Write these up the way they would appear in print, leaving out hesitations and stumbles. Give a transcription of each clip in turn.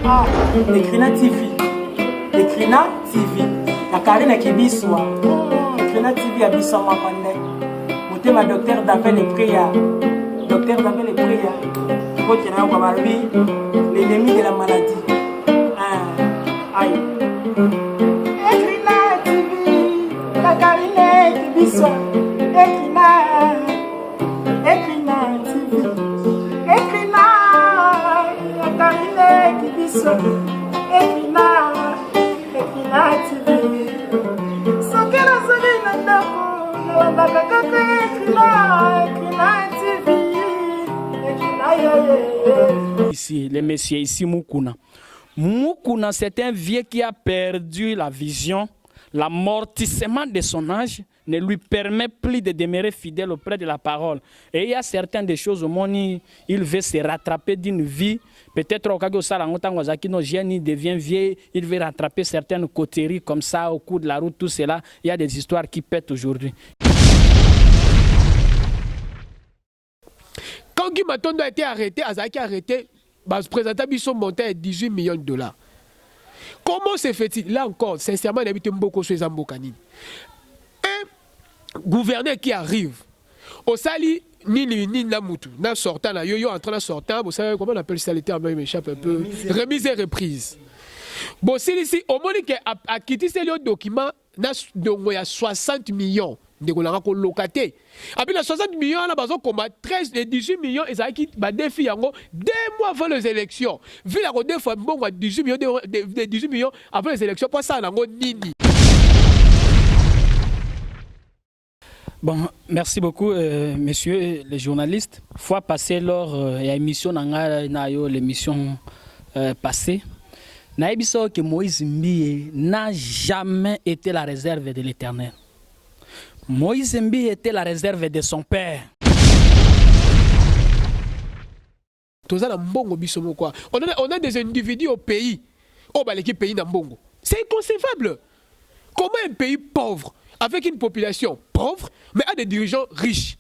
Ah, Ekrina TV. Ekrina TV. La Karine Kibiswa. Ekrina TV a Biswa Makande. Moté ma docteur d'appel et prière. Docteur d'appel et prière. Faut qu'il y ait un Wamarubi, l'ennemi de la maladie. Aïe. Ekrina TV. La Karine Kibiswa. Ekrina TV. Ekrina. La Karine Kibiswa. Ekrina TV. Sokela zoli na ndako. Wanda kakate Ekrina TV. Ici, le monsieur ici, Moukouna. Moukouna, c'est un vieux qui a perdu la vision. L'amortissement de son âge ne lui permet plus de demeurer fidèle auprès de la parole. Et il y a certaines des choses au monde, il veut se rattraper d'une vie. Peut-être au cas où il devient vieux, il veut rattraper certaines coteries comme ça au cours de la route, tout cela. Il y a des histoires qui pètent aujourd'hui. Quand Guy Matondo a été arrêté, Azaki a arrêté, le président Bisson montait à 18 millions de dollars. Comment se fait-il? Là encore, sincèrement, il habite beaucoup sur les Ambokanines. Un gouverneur qui arrive, au Sali, ni Namutu, n'a sortant, na yo en train de sortir, vous savez comment on appelle ça, les termes m'échappe un peu, remise et reprise. Bon, c'est ici, au moment où a quitté ce document, il y a 60 millions. De locaté. Après les 60 millions, on a 13 et 18 millions, et ça qui va défier 2 mois avant les élections. Vu la rodée, il faut 18 millions avant les élections. Pour ça, on a nini. Bon, merci beaucoup, messieurs les journalistes. Fois passée lors de l'émission, l'émission passée, Naïbiso que Moïse Mbiye n'a jamais été la réserve de l'Éternel. Moïse Mbi était la réserve de son père. On a des individus au pays. Oh, bah, l'équipe pays Nambongo. C'est inconcevable. Comment un pays pauvre, avec une population pauvre, mais a des dirigeants riches?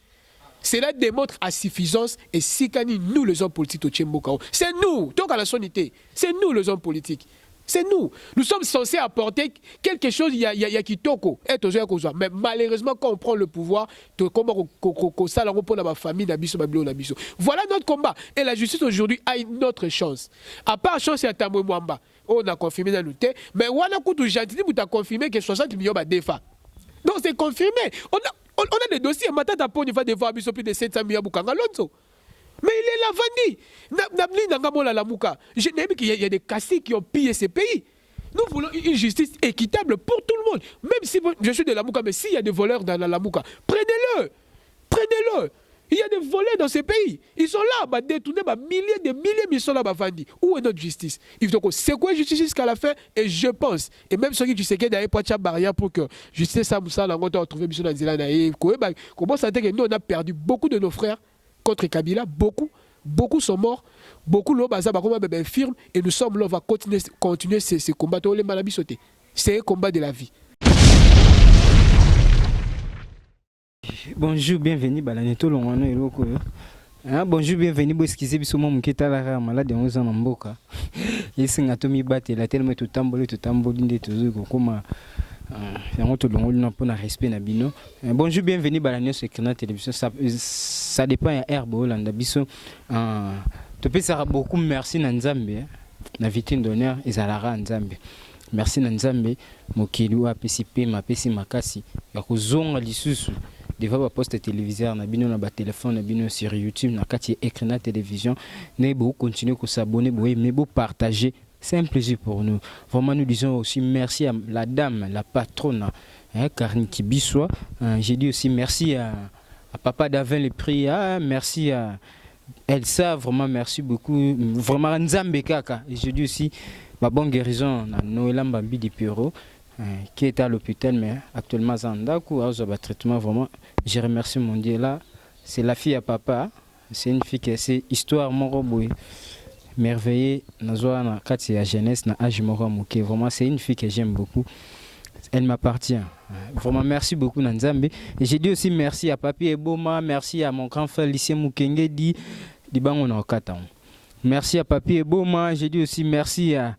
Cela démontre à suffisance et si nous, les hommes politiques au Tchembokao, c'est nous, donc à la sonité, c'est nous, les hommes politiques. C'est nous. Nous sommes censés apporter quelque chose, il y a qui toko. Mais malheureusement, quand on prend le pouvoir, voilà notre combat. Et la justice aujourd'hui a une autre chance. À part chance, il y a Tamou Mwamba. On a confirmé dans le thé. Mais on a coûté gentil, vous avez confirmé que 60 millions de défats. Donc c'est confirmé. On a des dossiers. Maintenant, on va devoir plus de 700 millions de Alonso. Mais il est la Vandi. Je n'ai vu qu'il y a des caciques qui ont pillé ces pays. Nous voulons une justice équitable pour tout le monde. Même si je suis de Lamouka, mais s'il y a des voleurs dans la Lamouka, prenez-le. Prenez-le. Il y a des voleurs dans ces pays. Ils sont là, détourner milliers, ils sont là, Vandi. Où est notre justice? Il faut que c'est quoi la justice jusqu'à la fin? Et je pense, et même ceux qui sais qu'il y a des barrières pour que justice ça, on a retrouvé Mission Nanzila. Comment ça fait que nous, on a perdu beaucoup de nos frères contre Kabila, beaucoup sont morts, beaucoup l'ont firme et nous sommes là, on va continuer ces combats. C'est un combat de la vie. Bonjour, bienvenue, Balaneto Longano et Loko. Bonjour, bienvenue, Boskizé, Bissoma Muketa, la malade de 11 ans en Boka. Et c'est un atomi batté, la tellement tout tamboli, tout comme. Bonjour, bienvenue à la Ekrina Télévision. Ça dépend de l'herbe Hollande. Tu peux dire beaucoup merci Nanzambe, la victime d'honneur Ezalara Nzambe. Merci Nanzambe, Mokili ou APCP, ma PC Makasi. Yakuzonga lisusu devant la poste téléviseur, na bino na ba téléphone, na bino sur YouTube, na kati Ekrina Télévision. Ne beau continuer à s'abonner, mais beau partager. C'est un plaisir pour nous. Vraiment, nous disons aussi merci à la dame, la patronne, Karine Kibiswa. J'ai dit aussi merci à Papa Davin le prix. Merci à Elsa, vraiment merci beaucoup. Vraiment, Nzambe Kaka. Et j'ai dit aussi ma bonne guérison à Noël Mbambi du Piro, qui est à l'hôpital, mais actuellement, Zandaku, à traitement. Vraiment, je remercie mon Dieu là. C'est la fille à papa. C'est une fille qui a cette histoire, mon robot. Merveilleux, na kati ya jeunesse na âge moko moké. Vraiment c'est une fille que j'aime beaucoup. Elle m'appartient. Vraiment merci beaucoup Nanzambe. Et j'ai dit aussi merci à Papi Eboma, merci à mon grand frère Lycée Mukenge di bango na okata. Merci à Papi Eboma. J'ai dit aussi merci à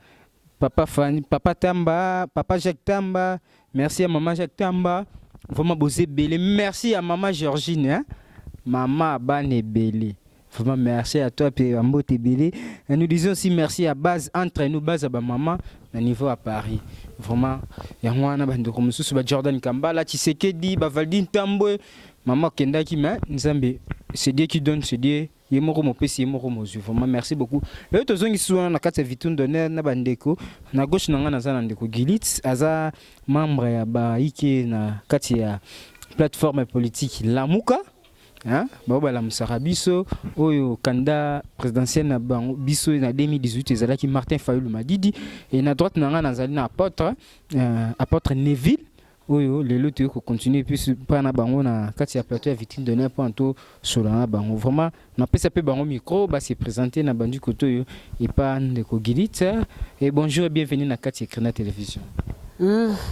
Papa Fanny, Papa Tamba, Papa Jacques Tamba. Merci à Maman Jacques Tamba. Vraiment, Bosé Belé. Merci à Maman Georgine. Hein? Maman Abane Belé. Vraiment, merci à toi, Pierre Ambote Belé. Et nous disons aussi merci à Base, entre nous, Base à Maman, à niveau à Paris. Vraiment, il y a un peu de Jordan Kambala, Tshisekedi, Valdine Tambwe, Maman Kendaki, mais Nzambe, c'est Dieu qui donne, c'est Dieu. Vraiment, merci beaucoup. Le tozongi souvent na kati vitun donner na bandeko na gauche na ngana za ndeko Gilitz aza membre ya ba ike na kati ya plateforme politique Lamuka. Hein? Ba la Musarabiso oyo candidat présidentiel na bango biso na 2018 ezalaki Martin Fayulu Madidi et na droite na ngana zali na apôtre Neville. Oyo lelo tu ko continuer puis pas na bango na kati ya plateau ya vitrine de n'importe où sur la bango vraiment na pesa pe bango micro ba se présenter na bandu koto yo et pas de ko Gilitz et bonjour et bienvenue na kati ya Ecrina Télévision.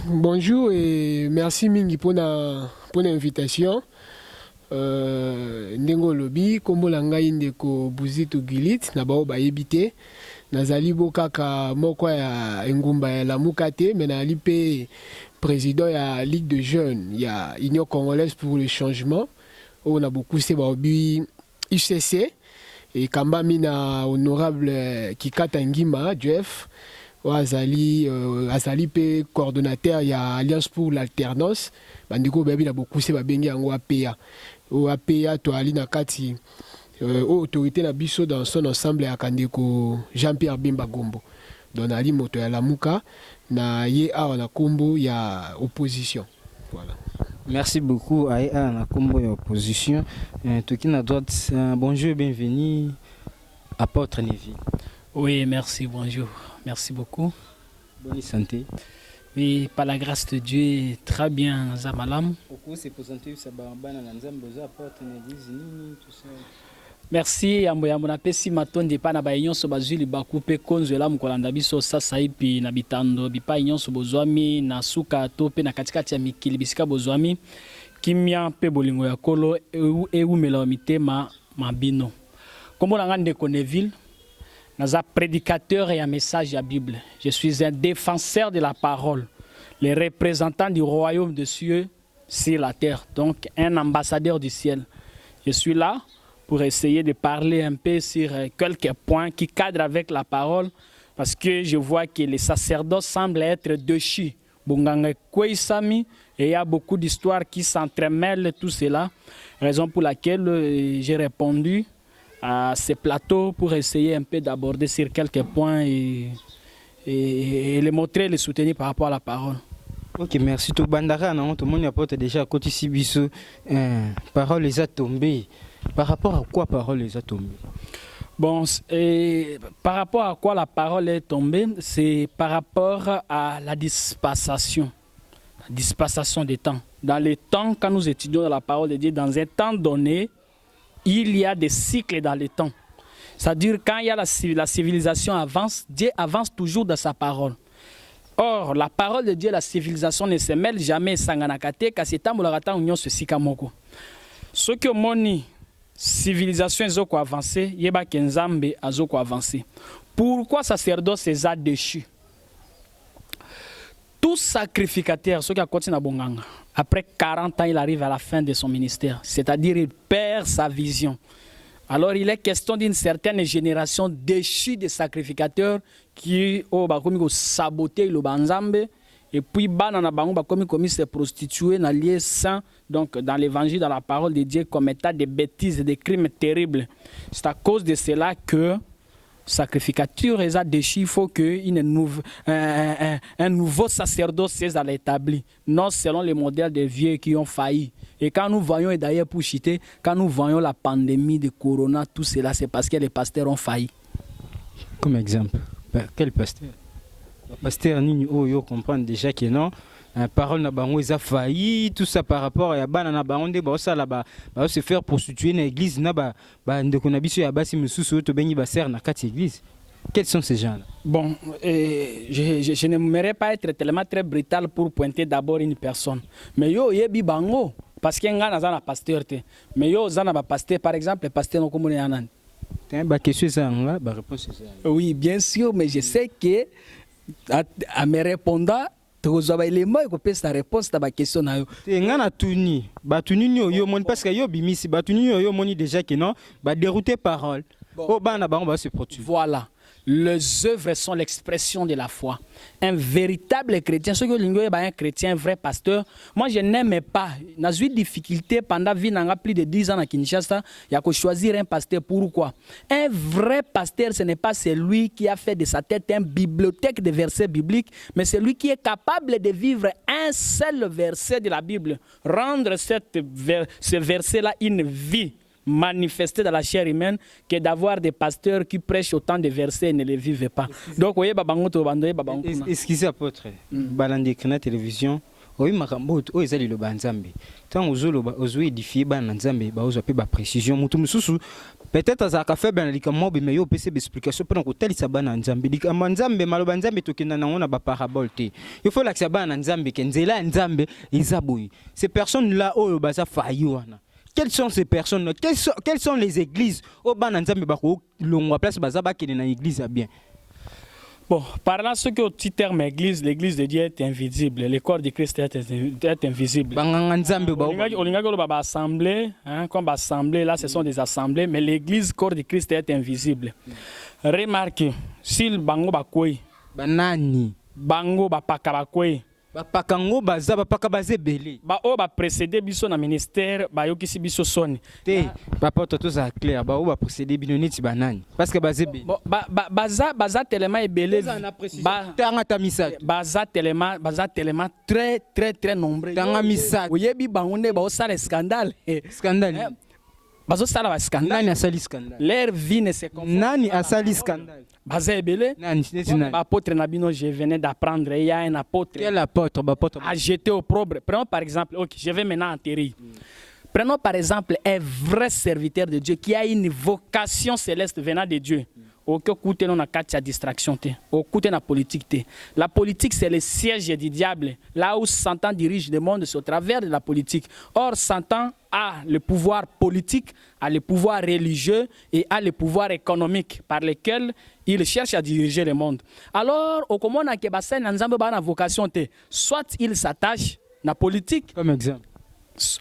Bonjour et merci mingi pour l'invitation. Ndengo lobi kombo la ngai ndeko Buzito Gilitz na bao ba yebite nazali bokaka moko ya engumba ya Lamuka te mais na lipe président de la Ligue de jeunes, il y a Union congolaise pour le changement. On a beaucoup de UCC et Kamba Mina honorable Kikata Ngima, Jeff, Azali pe coordonnateur, il y a Alliance pour l'alternance. Bandiko Baby a beaucoup de Bengi en APA. APA, to Ali Nakati, autorité na biso dans son ensemble à Kandeko Jean-Pierre Bimba Gombo. Donc Ali Moto ya Lamuka. Na yea na kombo ya opposition. Voilà. Merci beaucoup à yea na kombo ya opposition. Toki na droite, bonjour, bienvenue apôtre Neville. Oui, merci, bonjour. Merci beaucoup. Bonne santé. Oui, par la grâce de Dieu, très bien, Zamalam. Pourquoi c'est présenté ça bana na nzambe za apôtre Neville tout ça. Merci yambo na pesi matonde pa na ba nyonso bazuli bakupe konzela mukolanda biso sasa ipi na bitando bipa nyonso bozwami na suka to pe na katikati ya mikili bisika bozwami kimia pe bolingo ya kolo eumela mitema mabino kombo na ngande Neville naza prédicateur et un message à Bible. Je suis un défenseur de la parole, le représentant du royaume de Dieu sur la terre, donc un ambassadeur du ciel. Je suis là pour essayer de parler un peu sur quelques points qui cadrent avec la parole, parce que je vois que les sacerdoces semblent être déchus. Et il y a beaucoup d'histoires qui s'entremêlent, tout cela. Raison pour laquelle j'ai répondu à ces plateaux pour essayer un peu d'aborder sur quelques points et les montrer, les soutenir par rapport à la parole. Ok, merci. Tout bandara, tout le monde apporte déjà côté Sibiso. Parole les a tombées. Par rapport à quoi parole les a tombées? Bon, par rapport à quoi la parole est tombée, c'est par rapport à la dispensation des temps. Dans les temps, quand nous étudions la parole de Dieu, dans un temps donné, il y a des cycles dans le temps. C'est-à-dire quand il y a la civilisation avance, Dieu avance toujours dans sa parole. Or, la parole de Dieu et la civilisation ne se mêlent jamais. Sanganakate, Kasetamolarata, Union, ceci, Kamoko. Ce que moni civilisation ezoko avancé, yeba kenzambe azoko avancé. Pourquoi sacerdoce est déchu? Tout sacrificateur, ce qui a continué à Bonganga, après 40 ans, il arrive à la fin de son ministère. C'est-à-dire il perd sa vision. Alors il est question d'une certaine génération déchue de sacrificateurs qui ont saboté le banzambe. Et puis, comme se prostituer dans lieu saint, donc dans l'évangile, dans la parole de Dieu, comme état de bêtises et de crimes terribles. C'est à cause de cela que sacrificature est déchu. Il faut un nouveau sacerdoce soit établi, non selon les modèles des vieux qui ont failli. Et quand nous voyons, et d'ailleurs pour citer, quand nous voyons la pandémie de Corona, tout cela, c'est parce que les pasteurs ont failli. Comme exemple, quel pasteur? Pasteur Nini Oyo comprend déjà que non, parole na bango ils a failli, tout ça par rapport à bana na bango de bossa là-bas, va se faire prostituer dans l'église na ba ndeko na biso ya basi mususu to bengi ba ser na kati église. Quels sont ces gens-là? Bon, je n'aimerais pas être tellement très brutal pour pointer d'abord une personne. Mais yo yebi bango parce qu'il y a un pasteur te. Mais yo zana ba pasteur par exemple, le pasteur no komone anan. Bah question ça là, bah réponse c'est ça. Oui, bien sûr, mais je sais que à mes répondants, tu as élément et que sa réponse à ma question. Te ngana tuni, ba tuni yo moni parce que yo bimisi, ba tuni yo moni déjà que non, ba dérouter parole. Oh bana ba on va se produire. Voilà. Les œuvres sont l'expression de la foi. Un véritable chrétien, ce que l'ingénieur est un chrétien, un vrai pasteur. Moi, je n'aimais pas. J'ai eu des difficultés pendant plus de 10 ans à Kinshasa. Il y a que choisir un pasteur. Pourquoi? Un vrai pasteur, ce n'est pas celui qui a fait de sa tête une bibliothèque de versets bibliques, mais celui qui est capable de vivre un seul verset de la Bible. Rendre ce verset-là une vie manifester dans la chair humaine que d'avoir des pasteurs qui prêchent autant de versets et ne les vivent pas. Donc, vous voyez, excusez apôtre, balande na télévision, oui makambo o ezali lo banzambe. Tant ozo édifier ban nzambe ba ozo pe ba précision mutu mususu. Peut-être ça ka fait ben likamo be meyo pese be explication pendant ko tali sabana nzambe. Likamo nzambe maloba nzambe tokenda na ngona ba parabole te. Il faut la sabana nzambe ke nzela nzambe izaboyi. Ces personnes là oyo baza fayi wana. Quelles sont ces personnes? Quelles sont les églises? Au Bananzambe Bako, l'on place Bazaba qui est dans l'église bien. Bon, parlant ce que au terme église, l'église de Dieu est invisible, le corps de Christ est invisible. Assemblée, comme assemblée, là ce sont des assemblées, mais l'église, corps de Christ est invisible. Remarquez, s'il bango bakoi, banani, bango bapakabakoi. Bapakango baza bapakabaze belé. Ba o ba précédé biso na ministère ba yokisi biso soni. Te papa toto za clair ba o ba précédé binoniti banani parce que baze belé. Baza tellement ebelé. Ba tanga tamisa. Baza tellement très nombreux. Tanga misa. Oyebi bangonde ba o sala scandale. Scandale. Bazo sala ba scandale. Nani asali scandale? Leur vie ne se confond. Nani asali scandale? Baza ebelé. Nani apôtre Nabino, je venais d'apprendre, il y a un apôtre. Quel apôtre? A jeté au propre. Prenons par exemple, ok, je vais maintenant enterrer. Prenons par exemple un vrai serviteur de Dieu qui a une vocation céleste venant de Dieu. Aucun côté non a quatre distraction té. Au côté na politique té. La politique c'est le siège du diable. Là où Satan dirige le monde, c'est au travers de la politique. Or Satan a le pouvoir politique, a le pouvoir religieux et a le pouvoir économique par lequel il cherche à diriger le monde. Alors au comment na kebasa na nzambe ba na vocation té. Soit il s'attache na politique. Comme exemple.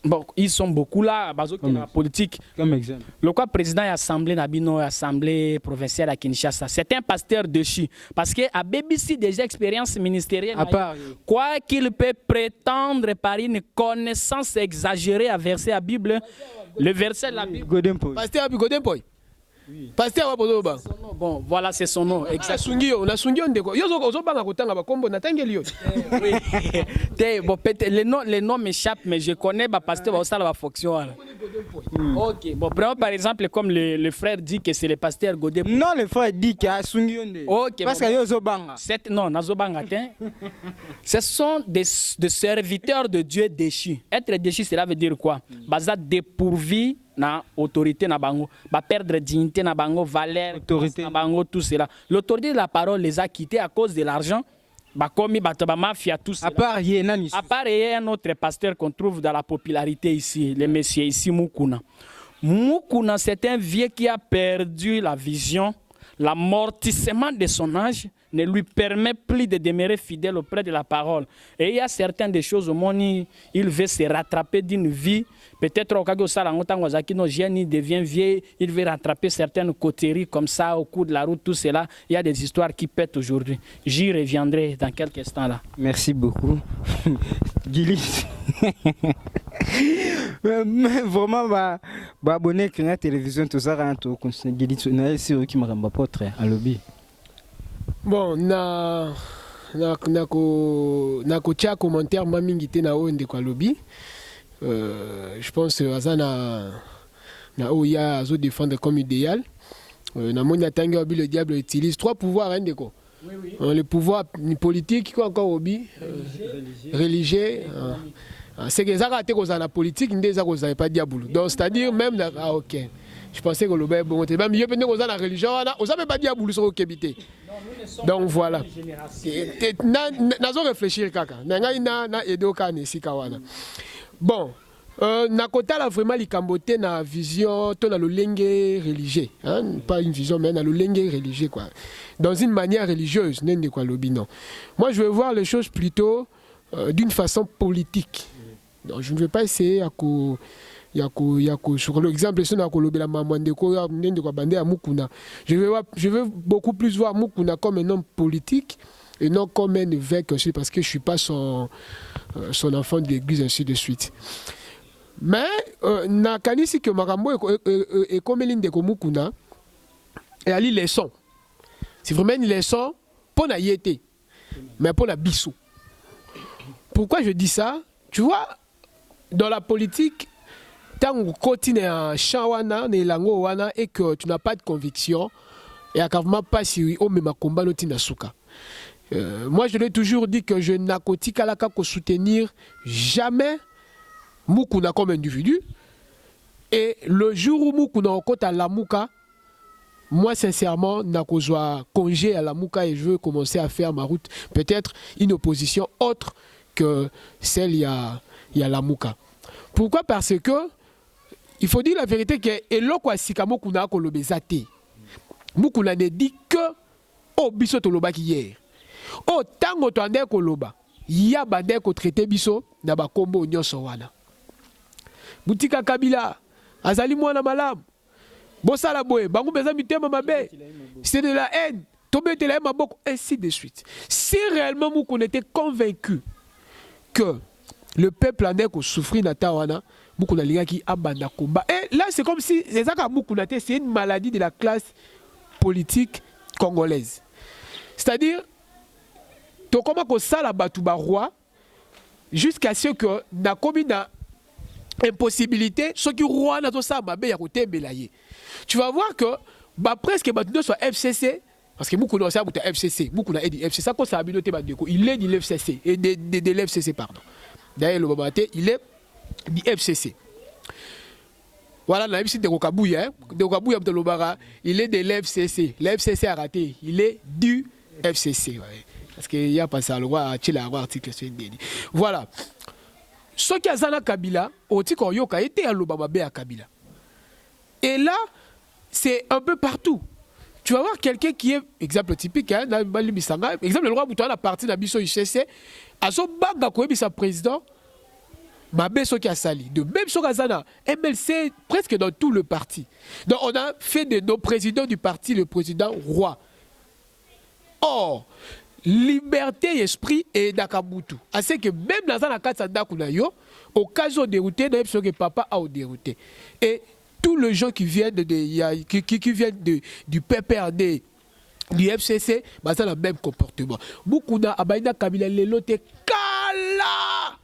Bon, ils sont beaucoup là, dans la politique. Comme exemple. Le quoi président de l'Assemblée Nabino, l'Assemblée provinciale à Kinshasa, c'est un pasteur de chi. Parce qu'à BBC, déjà expérience ministérielle, quoi qu'il peut prétendre par une connaissance exagérée à verser la Bible, le verset de la Bible. Pasteur Godempoy. Pasteur Wabodoba. Bon, voilà, c'est son nom. Exactement. On a sungi on déco. Yo zo banga kotanga ba kombo na tangeli yo. Oui. Bon, peut-être les noms m'échappent, mais je connais ba pasteur ba sala ba fonction. OK. Bon, par exemple comme le frère dit que c'est le pasteur Godé. Non, le frère dit qu'il a sungi on dé. OK. Parce que yo zo banga. Non, na zo banga ce sont des serviteurs de Dieu déchus. Être déchu, cela veut dire quoi? Baza dépourvu na autorité na bango, ba perdre dignité na bango, valeur, autorité na bango, tout cela. L'autorité de la parole les a quittés à cause de l'argent. Ba komi ba mafia tout cela. À part un autre pasteur qu'on trouve dans la popularité ici, le monsieur ici Mukuna. Mukuna, c'est un vieux qui a perdu la vision. L'amortissement de son âge ne lui permet plus de demeurer fidèle auprès de la parole. Et il y a certaines des choses au monde, il veut se rattraper d'une vie. Peut-être au cas où il devient vieux, il veut rattraper certaines coteries comme ça au cours de la route, tout cela. Il y a des histoires qui pètent aujourd'hui. J'y reviendrai dans quelques instants là. Merci beaucoup. Gilly. Vraiment, abonné à la télévision, tout ça, Gilly, c'est eux qui me rendent pas très à lobby. Bon, nako tia commentaire mamingi te na o ndeko lobby. Je pense que Azana na oya azo défendre comme idéal. Na moni atangi obi le diable utilise trois pouvoirs ndeko. Oui. Le pouvoir politique quoi encore obi religieux. C'est que ça a été la politique ndeza ko za pas diable. Donc c'est-à-dire même OK. Je pensais que le bébé bon était même mieux pendant qu'on a la religion on savait pas diable sur okebité. Donc voilà. Nazo réfléchir kaka. Na edoka ni sikawana. Bon, Nakota là vraiment likamboté na vision to na lolenge religieux, hein? Pas une vision mais na lolenge religieux quoi. Dans une manière religieuse, nende quoi lobino. Moi je veux voir les choses plutôt d'une façon politique. Donc je ne vais pas essayer à sur l'exemple c'est na kolobela mamande ko nende quoi bande à Mukuna. Je veux beaucoup plus voir Mukuna comme un homme politique et non comme un évêque aussi parce que je suis pas son enfant de l'église ainsi de suite. Mais na kanisi que makambo est comme l'inde de Mukuna et ali leçon. C'est vraiment une leçon pour na yété mais pour la bissou. Pourquoi je dis ça? Tu vois, dans la politique, tant que tu continues à chawana, et que tu n'as pas de conviction, et à pas si on me combat na souka. Moi, je l'ai toujours dit que je n'ai qu'à soutenir jamais Mukuna comme individu. Et le jour où Mukuna okota à la Muka, moi, sincèrement, n'a qu'à congé à la Muka et je veux commencer à faire ma route. Peut-être une opposition autre que celle il y a la Muka. Pourquoi? Parce que il faut dire la vérité que eloko asika Mukuna ko lobezate. Mukuna ne dit que o biso to lobaki hier. O tango to ande ko loba. Ya bande ko traiter biso na ba kombo nyonso wana. Butika Kabila azali mwana malamu. Bosala boye, bango beza mitema mabe. C'est de la haine. Tombe te la maboko ainsi de suite. Si réellement Mukuna était convaincu que le peuple en est souffrir na tawana, Mukuna liga qui abanda combat. Et là c'est comme si c'est ça que Mukuna c'est une maladie de la classe politique congolaise. C'est-à-dire to comment ko sala batuba roi jusqu'à ce que na komi na impossibilité ce qui roi na to sa mabe ya côté belaye. Tu vas voir que bah presque maintenant soit FCC parce que Mukuna aussi a FCC, Mukuna est du FCC, ça ça habilité bandeko, il est du FCC et de l'FCC pardon. D'ailleurs le Babate, il est du FCC. Voilà la MC de Kokabouya, de Kokabouya de Lobara, il est de l'FCC. L'FCC a raté, il est du FCC ouais. Parce qu'il y a pas ça le roi à article sur une. Voilà. Ce qui a Zana Kabila, Otiko Yoka était à Lobaba à Kabila. Et là, c'est un peu partout. Tu vas voir quelqu'un qui est, exemple typique, hein, exemple le roi Boutouan, la partie de Bisso UCC, à son banga sa président, Mabé qui a sali. De même sur Azana, MLC presque dans tout le parti. Donc on a fait de nos présidents du parti le président roi. Or, liberté, esprit et Dakabutu. C'est que même dans la carte Sandakunayo, au cas où dérouté, même ce que papa a dérouté. Et tous les gens qui viennent qui viennent du PPRD, du FCC, bah ça a le même comportement. Beaucoup d'Abaïna Kabila Lelote Kala.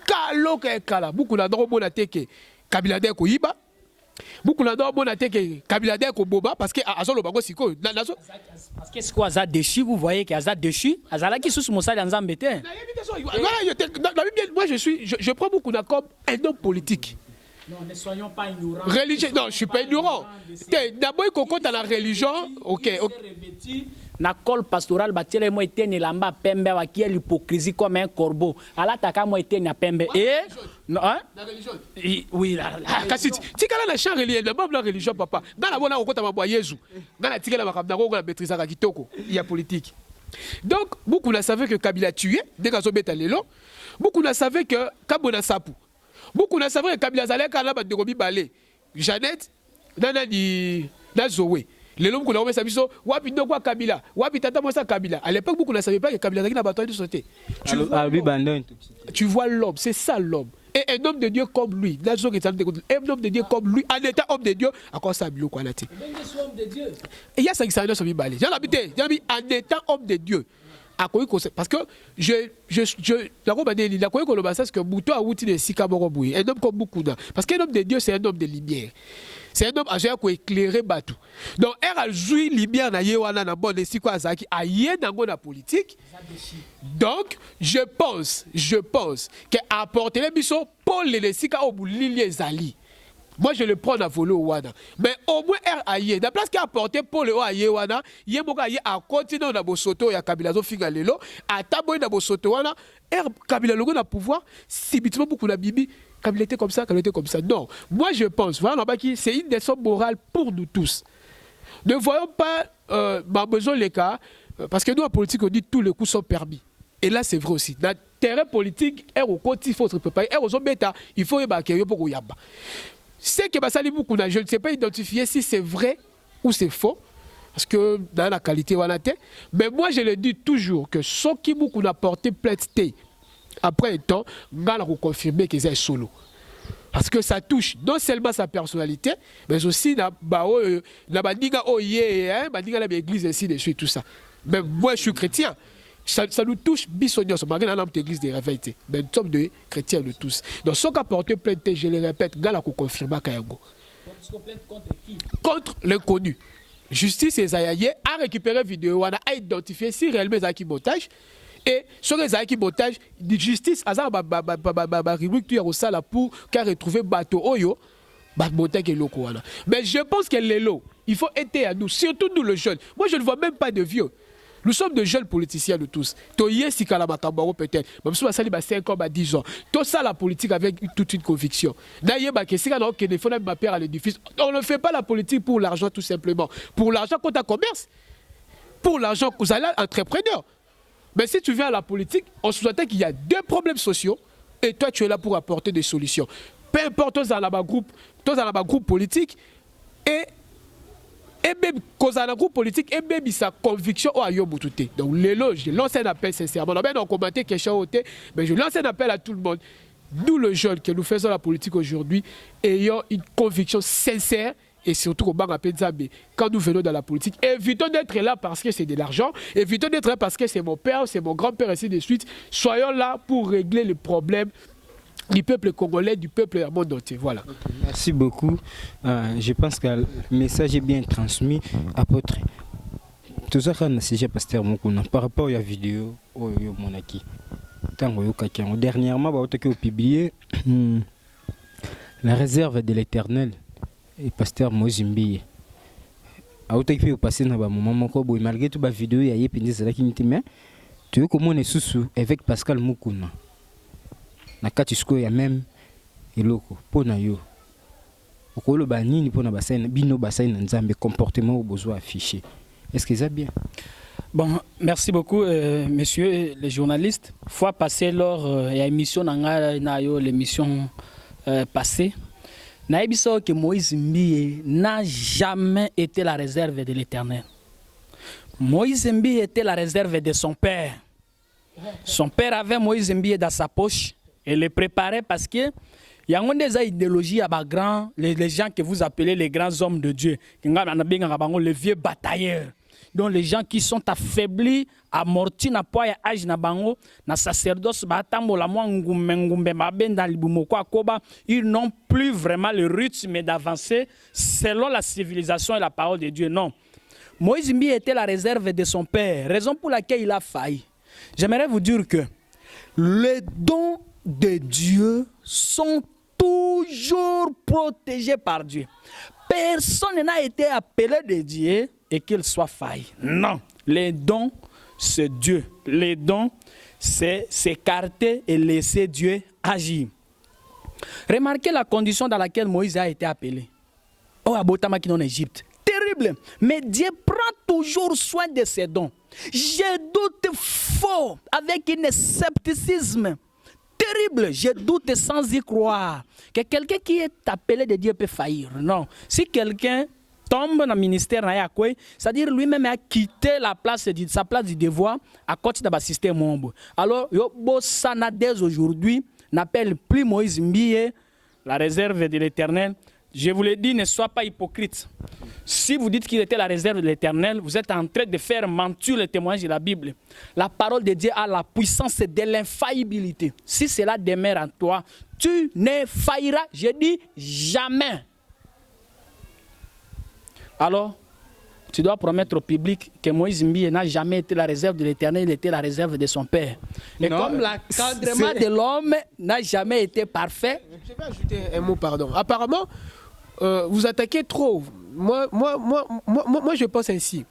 Kalo Kala. Beaucoup d'adoro Bonateke Kabila Deko Iba. Beaucoup d'adoro Bonateke Kabila Deko Boba parce que Azolo Bango Siko. Parce que c'est quoi Azad déchu, vous voyez qu'il y a Azad déchu. Azala qui sous Moussa dans Zambété. Moi je prends beaucoup d'accord un homme politique. Non, ne soyons pas ignorants. Religieux, non, je ne suis pas ignorant. D'abord, il faut dans la religion. Ok. Na col pastoral batele mo etene lamba pembe wa qui est l'hypocrisie comme un corbeau. Ala taka mo etene pembe. Et non hein? La religion. Oui la. Kasi tikala na champ religieux, d'abord la religion papa. Dans la bona okota mabwa Yesu. Dans la tikala makabna ko la maîtrise ka kitoko. Il y a politique. Donc, beaucoup ne savaient que Kabila tué dès qu'à Zobeta Lelo. Beaucoup ne savaient que Kabona Sapu. Beaucoup ne savaient que Kabila Zalek a la bande de Gobi Balé. Jeannette, Nana di Zoé. Les hommes qu'on a remis ça, wapi no quoi Kabila, wapi tata moi ça Kabila. À l'époque, beaucoup ne savaient pas que Kabila n'a pas de sauter. Tu vois l'homme, c'est ça l'homme. Et un homme de Dieu comme lui, un homme de Dieu comme lui, en état homme de Dieu, à quoi ça a quoi là? Et il y a ça qui s'arrête sur le balai. J'ai l'habité, en état homme de Dieu. Parce que la que Bouto a outil de Sikamoroboué, un homme comme beaucoup d'hommes. Parce qu'un homme de Dieu, c'est un homme de lumière. C'est un homme à gérer pour éclairer Batou. Donc, elle a joué lumière dans Yewana, dans bon Siko Azaki, à dans la politique. Donc, je pense qu'apporter les bisous pour les Sika au bout de Zali. Moi, je le prends à voler au Wana. Mais au moins, R.A.I. La place qui a apporté pour le Wana, il y a continué dans Bosoto, il y a Kabila Zofinga Lelo, à Taboy dans Bosoto Wana, R. Kabila Logo n'a pouvoir, si bitement beaucoup la Bibi, comme il était comme ça, comme il était comme ça. Non, moi je pense, voilà, c'est une leçon morale pour nous tous. Ne voyons pas besoin les cas, parce que nous en politique on dit tous les coups sont permis. Et là c'est vrai aussi. Dans le terrain politique, il faut se préparer, il faut évacuer pour Yamba. C'est que je ne sais pas identifier si c'est vrai ou c'est faux, parce que dans la qualité, mais moi je le dis toujours que ceux qui m'ont apporté plainte après un temps, on va confirmer qu'ils sont solo. Parce que ça touche non seulement sa personnalité, mais aussi la l'église ainsi de suite, tout ça. Mais moi je suis chrétien. Ça nous touche bisognos, malgré l'église des réveillés. Mais nous sommes des chrétiens de tous. Donc ceux qui ont porté plainte, je le répète, on va confirmer Kayango. Contre l'inconnu. Justice et Zayaye a récupéré la vidéo, a identifié si réellement ils ont montage. Et sur les acquis montage, la justice a pour retrouver bateau Oyo, mais je pense que les lots, il faut aider à nous, surtout nous les jeunes. Moi je ne vois même pas de vieux. Nous sommes de jeunes politiciens de tous. Toye Sikala Makambaro peut-être, même si on a 5 ans, 10 ans. Tout ça la politique avec toute une conviction. D'ailleurs, on ne fait pas la politique pour l'argent tout simplement. Pour l'argent quand tu as commerce, pour l'argent que vous allez entrepreneur. Mais si tu viens à la politique, on sous-entend qu'il y a 2 problèmes sociaux et toi tu es là pour apporter des solutions. Peu importe, toi dans un groupe politique et même cause un groupe politique et même sa conviction au ayo boutouté. Donc je lance un appel sincèrement. On a commenté quelque chose, mais je lance un appel à tout le monde. Nous les jeunes que nous faisons la politique aujourd'hui, ayons une conviction sincère. Et surtout au banc quand nous venons dans la politique, évitons d'être là parce que c'est de l'argent, évitons d'être là parce que c'est mon père, c'est mon grand-père, ainsi de suite. Soyons là pour régler les problèmes du peuple congolais, du peuple du monde entier. Voilà. Okay, merci beaucoup. Je pense que le message est bien transmis. Apôtre, tout ça, c'est pasteur Mukuna par rapport à la vidéo au Monaki. Dernièrement, on a publié la réserve de l'Éternel. Et pasteur Moïse Mbiye auto qui fait passer na ba moment moko boy malgré tout ba vidéo ya yepindi za ki mais tu veux comment on sous avec Pascal Mukuna na kati sko ya même eloko pona yo okolo ba nini pona basai bino basai na nzambe comportement au besoin affiché. Est-ce que ça bien? Bon, merci beaucoup messieurs les journalistes. Fois passé lors ya émission na yo l'émission passée. Naïbiso que Moïse Mbiye n'a jamais été la réserve de l'Éternel. Moïse Mbiye était la réserve de son père. Son père avait Moïse Mbiye dans sa poche et le préparait parce que il y a des idéologies à les gens que vous appelez les grands hommes de Dieu, les vieux batailleurs. Donc les gens qui sont affaiblis, amortis na poids ya âge na bango, na sacerdoce batambola mwa ngumbe mabenda libumoko akoba, ils n'ont plus vraiment le rythme d'avancer selon la civilisation et la parole de Dieu. Non. Moïse Mbiye était la réserve de son père, raison pour laquelle il a failli. J'aimerais vous dire que les dons de Dieu sont toujours protégés par Dieu. Personne n'a été appelé de Dieu et qu'il soit failli. Non. Les dons, c'est Dieu. Les dons, c'est s'écarter et laisser Dieu agir. Remarquez la condition dans laquelle Moïse a été appelé. Oh, Abotamaki en Égypte. Terrible. Mais Dieu prend toujours soin de ses dons. Je doute fort avec un scepticisme terrible. Je doute sans y croire que quelqu'un qui est appelé de Dieu peut faillir. Non. Si quelqu'un tombe dans le ministère, c'est-à-dire lui-même a quitté sa place du devoir à côté de la système. Alors, Sanadez aujourd'hui n'appelle plus Moïse Mbiye la réserve de l'Éternel. Je vous l'ai dit, ne sois pas hypocrite. Si vous dites qu'il était la réserve de l'Éternel, vous êtes en train de faire mentir le témoignage de la Bible. La parole de Dieu a la puissance de l'infaillibilité. Si cela demeure en toi, tu ne failliras, je dis, jamais. Alors, tu dois promettre au public que Moïse Mbiye n'a jamais été la réserve de l'Éternel, il était la réserve de son père. Et non, comme l'encadrement de l'homme n'a jamais été parfait. Je vais ajouter un mot, pardon. Apparemment, vous attaquez trop. Moi, je pense ainsi.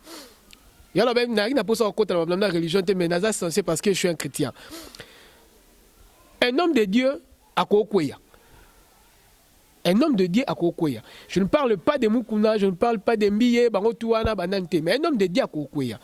Il y a même n'a pas ça contre la religion, mais c'est parce que je suis un chrétien. Un homme de Dieu a quoi. Un homme de Dieu à Kokoya. Je ne parle pas de Mukuna, je ne parle pas de Mbiye, Bangotuana, Banante, mais un homme de Dieu à Kokoya.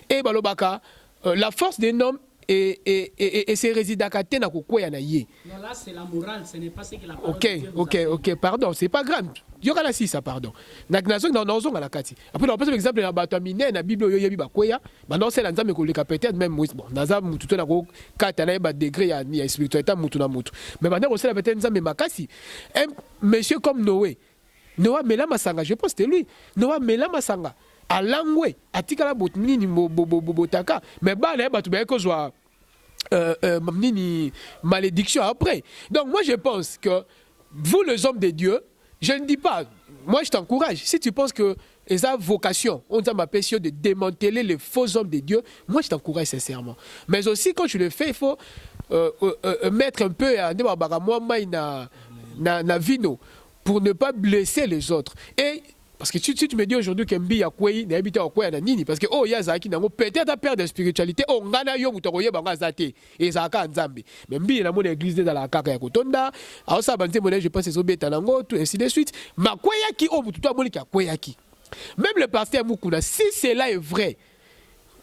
Et Balobaka, la force d'un homme et ses résidents à Kokoya na ye. Non, là c'est la morale, ce n'est pas ce que la parole de Dieu Ok, pardon, c'est pas grave. Yo kala si ça pardon. Na nazo à la kati. Après on passe l'exemple na bato mine na Bible yo yebi bakoya, maintenant c'est la nzambe ko le peut-être même Moïse. Bon, naza mutu na ko kata na ba degré ya ni spiritualité mutu na mutu. Mais maintenant on sait peut-être nzambe makasi. Un monsieur comme Noé. Noah Mela Masanga, je pense que c'était lui. Noah Mela Masanga. À Langwe, à Tikala Botnini Botaka. Mais bah là bato ba ko zo malédiction après. Donc moi je pense que vous les hommes de Dieu, je ne dis pas, moi je t'encourage, si tu penses que les vocation, on a ma passion de démanteler les faux hommes de Dieu, moi je t'encourage sincèrement. Mais aussi quand tu le fais, il faut mettre un peu na vino pour ne pas blesser les autres. Et parce que si tu me dis aujourd'hui que Mbi a quoi, n'a habité à quoi, nini, parce que oh Yazaki n'a peut-être à perdre de spiritualité, oh ngana yo mutoye banga zate, et zaka nzambe. Mais Mbi na mon église dans la kaka ya kotonda, alors ça bante monnaie je pense c'est obé talango, tout ainsi de suite. Ma quoi qui oh mutu toi moni ki quoi qui. Même le pasteur Mukuna, si cela est vrai,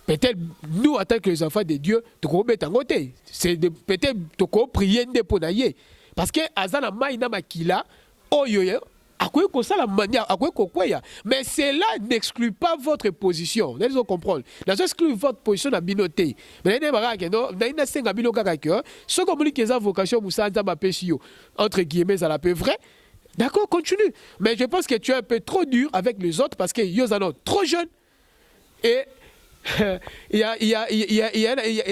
peut-être nous en tant que les enfants de Dieu, tu peux mettre en côté. C'est peut-être tu peux prier de ponaye, parce que azana maïna makila, oh yo mais cela n'exclut pas votre position. Vous allez comprendre. Ça exclut votre position à binoté. Mais ce qu'on dit que les vocation entre guillemets à la peu vrai. D'accord, continue. Mais je pense que tu es un peu trop dur avec les autres parce que ils sont trop jeunes. Et il y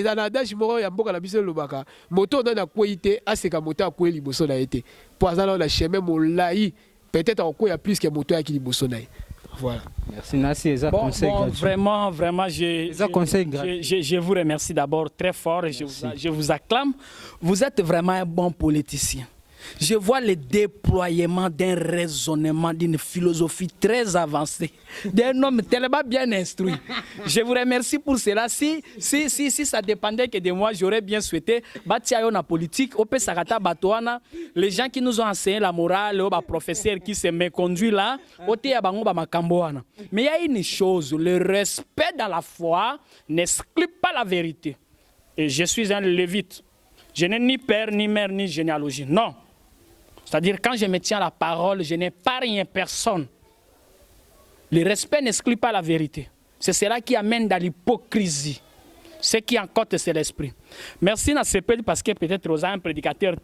a un adage moro ya mboka la biso lobaka. Moto na na kwité aseka moto akwe liboso na été. Poazana na chemin molai. Peut-être encore il y a plus que moteur qui dit voilà. Merci Nassi. Bon, vraiment, je vous remercie d'abord très fort et je vous acclame. Vous êtes vraiment un bon politicien. Je vois le déploiement d'un raisonnement, d'une philosophie très avancée, d'un homme tellement bien instruit. Je vous remercie pour cela. Si ça dépendait que de moi, j'aurais bien souhaité bâtir la politique, les gens qui nous ont enseigné la morale, les professeurs qui se méconduisent là, mais il y a une chose, le respect dans la foi n'exclut pas la vérité. Et je suis un lévite. Je n'ai ni père, ni mère, ni généalogie. Non. C'est-à-dire, quand je me tiens à la parole, je n'ai pas rien, personne. Le respect n'exclut pas la vérité. C'est cela qui amène dans l'hypocrisie. Ce qui en compte, c'est l'esprit. Merci, Nassepel, parce que peut-être vous avez un prédicateur,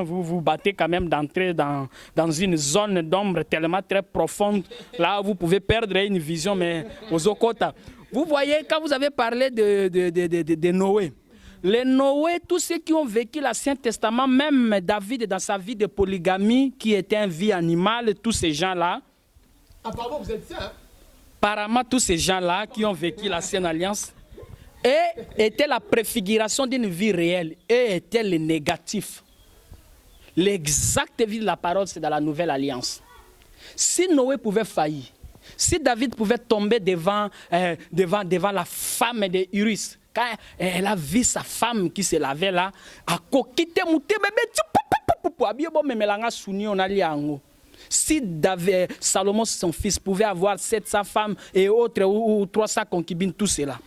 vous vous battez quand même d'entrer dans une zone d'ombre tellement très profonde. Là, vous pouvez perdre une vision, mais aux Okota. Vous voyez, quand vous avez parlé de Noé, les Noé, tous ceux qui ont vécu l'Ancien Testament, même David dans sa vie de polygamie, qui était une vie animale, tous ces gens-là. Apparemment, vous êtes ça, hein? Apparemment, tous ces gens-là qui ont vécu l'Ancienne Alliance, et étaient la préfiguration d'une vie réelle, et étaient les négatifs. L'exacte vie de la parole, c'est dans la Nouvelle Alliance. Si Noé pouvait faillir, si David pouvait tomber devant la femme de Uris, quand elle a vu sa femme qui se lavait là, a coquité mouté bébé. Si David, Salomon, son fils, pouvait avoir 700 femmes et autres ou 300 concubines, tout cela.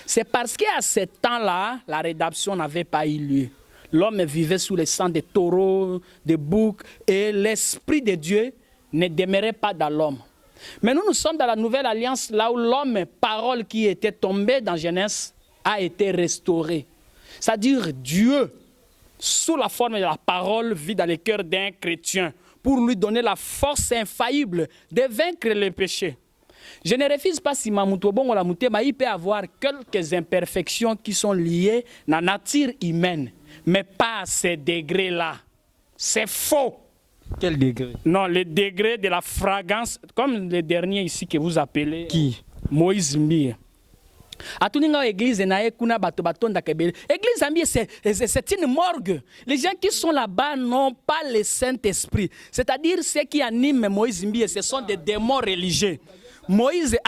C'est parce qu'à ce temps-là, la rédemption n'avait pas eu lieu. L'homme vivait sous le sang des taureaux, des boucs, et l'Esprit de Dieu ne demeurait pas dans l'homme. Mais nous sommes dans la Nouvelle Alliance, là où l'homme, parole qui était tombée dans Genèse, a été restauré. C'est-à-dire Dieu, sous la forme de la parole, vit dans le cœur d'un chrétien pour lui donner la force infaillible de vaincre le péché. Je ne refuse pas si il peut avoir quelques imperfections qui sont liées à la nature humaine, mais pas à ces degrés-là. C'est faux. Quel degré? Non, le degré de la fragrance, comme le dernier ici que vous appelez. Qui? Moïse Mbie. À toute l'église, c'est une morgue. Les gens qui sont là-bas n'ont pas le Saint-Esprit. C'est-à-dire ceux qui animent Moïse Mbie, ce sont des démons religieux. Moïse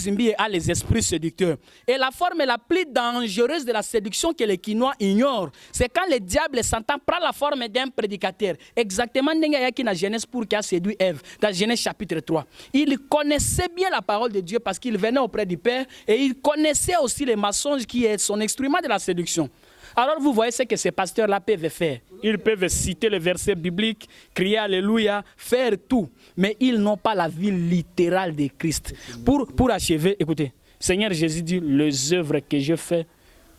Mbié a les esprits séducteurs. Et la forme la plus dangereuse de la séduction que les Kinois ignorent, c'est quand le diable s'entend prend la forme d'un prédicateur. Exactement dans la Genèse pour qui a séduit Ève, dans Genèse chapitre 3. Il connaissait bien la parole de Dieu parce qu'il venait auprès du Père et il connaissait aussi les mensonges qui est son instrument de la séduction. Alors vous voyez ce que ces pasteurs-là peuvent faire. Ils peuvent citer les versets bibliques, crier Alléluia, faire tout. Mais ils n'ont pas la vie littérale de Christ. Pour achever, écoutez, Seigneur Jésus dit, les œuvres que je fais,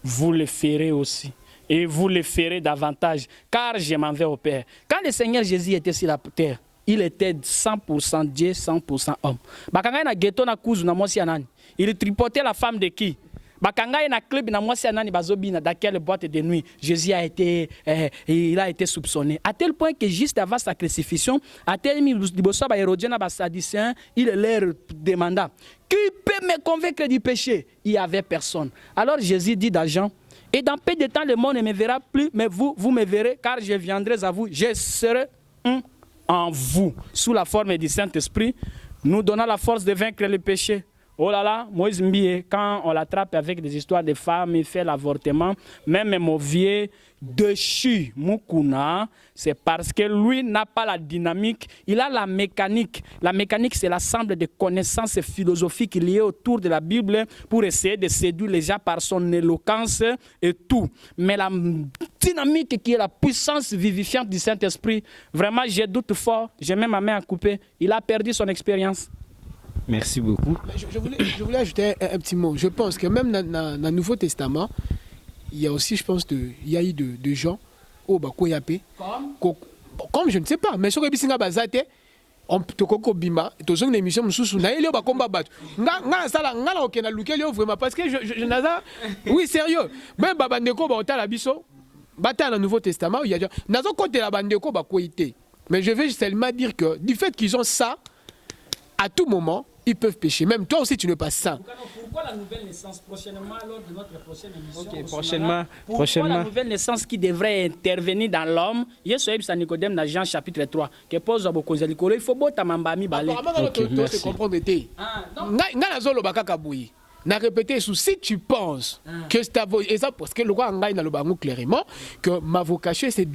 vous les ferez aussi. Et vous les ferez davantage, car je m'en vais au Père. Quand le Seigneur Jésus était sur la terre, il était 100% Dieu, 100% homme. Il tripotait la femme de qui? Bakanga na club na mwasi anani bazobina dans quelle boîte de nuit Jésus il a été soupçonné à tel point que juste avant sa crucifixion à tel liboso ba hérodien na ba sadducéen il leur demanda qui peut me convaincre du péché. Il y avait personne. Alors Jésus dit à Jean, et dans peu de temps le monde ne me verra plus, mais vous me verrez, car je viendrai à vous, je serai en vous sous la forme du Saint-Esprit, nous donnant la force de vaincre le péché. Oh là là, Moïse Mbié, quand on l'attrape avec des histoires de femmes, il fait l'avortement, même Movier déchu Mukuna, c'est parce que lui n'a pas la dynamique, il a la mécanique. La mécanique, c'est l'ensemble de connaissances philosophiques liées autour de la Bible pour essayer de séduire les gens par son éloquence et tout. Mais la dynamique qui est la puissance vivifiante du Saint-Esprit, vraiment, j'ai doute fort, j'ai même ma main à couper, il a perdu son expérience. Merci beaucoup. Je voulais ajouter un petit mot. Je pense que même dans le Nouveau Testament, il y a aussi, je pense, il y a eu de gens au Bakoyapé. Comme je ne sais pas, mais sur Ebisinga Bazate, on te koko bima, tu as une émission sous na elio ba combat battu. Nga sala nga ok na lukelio vraiment parce que je naza oui sérieux. Même babandeko ba ota la biso, bata dans le Nouveau Testament, il y a nazo côté la bandeko ba koité. Mais je vais seulement dire que du fait qu'ils ont ça, à tout moment, ils peuvent pécher. Même toi aussi, tu n'es pas saint. Pourquoi la nouvelle naissance prochainement lors de notre prochaine émission? Ok, prochainement. Pourquoi la nouvelle naissance qui devrait intervenir dans l'homme? Il y a ce Ibsa Nicodème dans Jean chapitre 3 qui pose à beaucoup de il faut boire ta mambami balé. Apparemment, tu te comprends. N'a répété si tu penses que c'est parce que le roi Angaï n'a le bango clairement que ma vocation c'est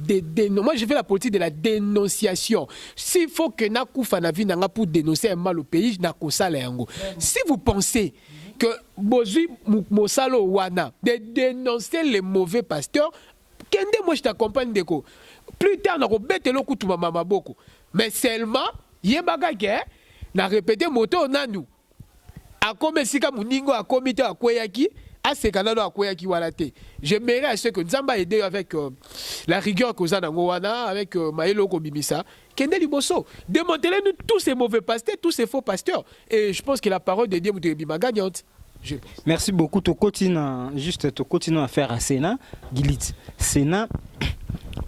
moi je fais la politique de la dénonciation. S'il faut que Nakoufa na vie n'a pour dénoncer un mal au pays, n'a ko sala yango. Si vous pensez que Bozui Mosalo Wana de dénoncer les mauvais pasteurs, kende moi je t'accompagne deko. Plus tard na ko betelo kutu mama boko. Mais seulement yebaga ke n'a répété moto nanu. Akomesika muningo akomite akweyaki asekanado akweyaki walate. J'aimerais à ce que Nzamba aide avec la rigueur que Zana Ngowana avec Maïlo Kobimisa Kende Liboso démantelez-nous tous ces mauvais pasteurs, tous ces faux pasteurs et je pense que la parole de Dieu vous bima gagnante. Merci beaucoup. Tu continues à faire à Sénat Gilit Sénat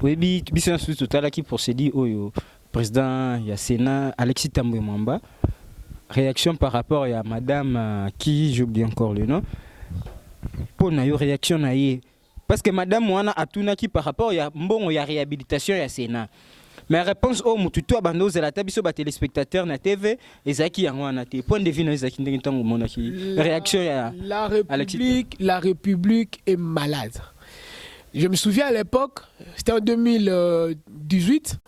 oui biso tout à l'heure qui procédé au président ya Sénat Alexis Tambwe Mwamba. Réaction par rapport à madame qui j'oublie encore le nom pour na yo réaction na yé parce que madame wana atuna qui par rapport à mbongo ya réhabilitation ya Sénat mais réponse au mututo abando za la tabiso ba téléspectateur na TV ezaki yango wana te point de vue na ezaki ndenge tango mona ki réaction ya la République est malade. Je me souviens à l'époque, c'était en 2018,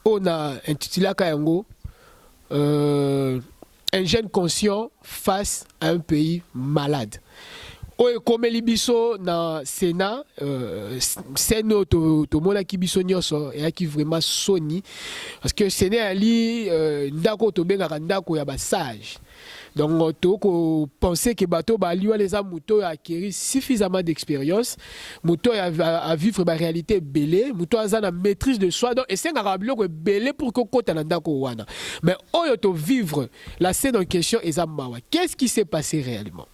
on a intitulé Kayango un jeune conscient face à un pays malade. Comme Libiso dans le Sénat, c'est notre kibiso nyoso et qui vraiment soni parce que Sénat ali ndako to benga ndako ya basage. Donc tu penser que bateau baliwa les amuto a acquéri suffisamment d'expérience, muto a vivre la réalité belé, muto a la maîtrise de soi donc et c'est un rablo que belé pour que kota ndako wana. Mais oyo to vivre la scène en question ezamawa. Qu'est-ce qui s'est passé réellement?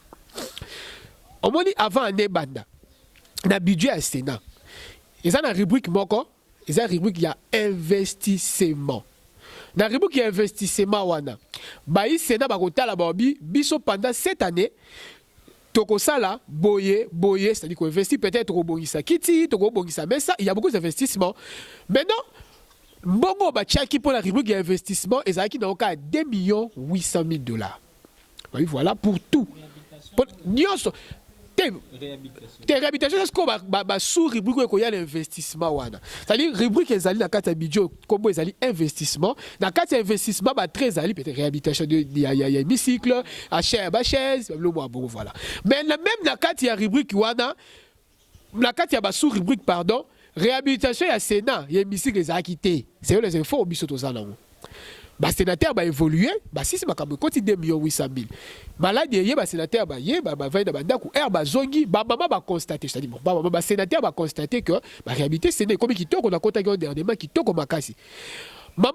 On m'a dit avant année banda na budget à Sénat. Ils ont une rubrique moko, ils ont une rubrique il y a investissement. Dans la rubrique investissement wana. Baï Sénat bakotala babi biso pendant cette année toko sala boye c'est-à-dire qu'on investit peut-être au bongisa kiti, toko bongisa mais ça il y a beaucoup d'investissements. Maintenant mbongo ba tchaki pour la rubrique investissement ezaki na oka $2 800 000. Oui, voilà, pour tout. Nyonso. Te réhabilitation, c'est ce qu'on va sous-rubrique qu'il y a l'investissement. C'est-à-dire, rubrique ezali dans le budget, comme ezali investissement. Dans le investissement, très ezali, peut-être réhabilitation, il y a hémicycle, chaise, voilà. Mais même dans le cas, rubrique, dans le cas, il y a sous-rubrique, pardon, réhabilitation, il y a Sénat, il y a hémicycle, ezali quitté. C'est eux les infos, au biso tozana. Bah sénateur va évoluer, bah si c'est ma comme côté 2 800 000. Malade yé bah sénateur va yé bah va dans bandaku ba zongi bah maman va constater, c'est-à-dire bon bah sénateur va constater que bah réalité c'est comme qui toko na kota dernièrement qui toko makasi. Maman